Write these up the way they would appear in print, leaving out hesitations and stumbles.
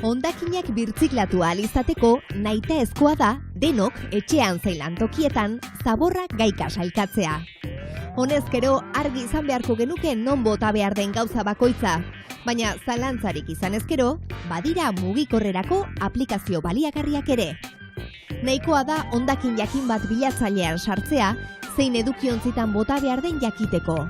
Hondakinak birtziklatu ahal izateko nahitaezkoa da denok etxean zein lantokietan zaborra gaika sailkatzea. Honezkero argi izan beharko genuke non bota behar den gauza bakoitza, baina zalantzarik izan ezkero, badira mugikorrerako aplikazio baliagarriak ere. Nahikoa da hondakin jakin bat bilatzailean sartzea, zein edukiontzitan bota behar den jakiteko.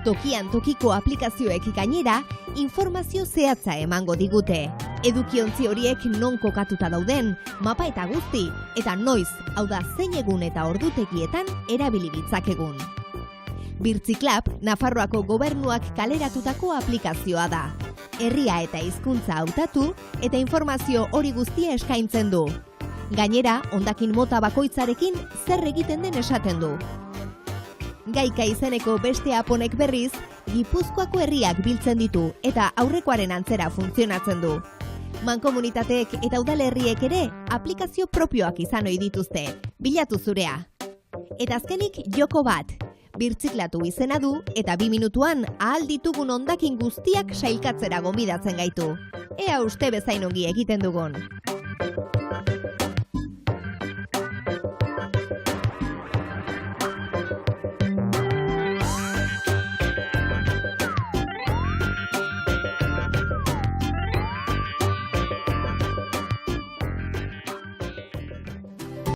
Tokian tokiko aplikazioek gainera, informazio zehatza emango digute. Edukiontzi horiek non kokatuta dauden, mapa eta guzti, eta noiz, hau da zein egun eta ordutegietan erabili ditzakegun. Birtziklap, Nafarroako gobernuak kaleratutako aplikazioa da. Herria eta hizkuntza hautatu eta informazio hori guztia eskaintzen du. Gainera, hondakin mota bakoitzarekin zer egiten den esaten du. Gaika izeneko beste app honek berriz, Gipuzkoako herriak biltzen ditu eta aurrekoaren antzera funtzionatzen du. Mankomunitateek eta udalerriek ere aplikazio propioak izan ohi dituzte. Bilatu zurea. Eta azkenik joko bat. Birtziklatu izena du eta 2 minutuan ahal ditugun hondakin guztiak sailkatzera gonbidatzen gaitu. Ea uste bezain ongi egiten dugun.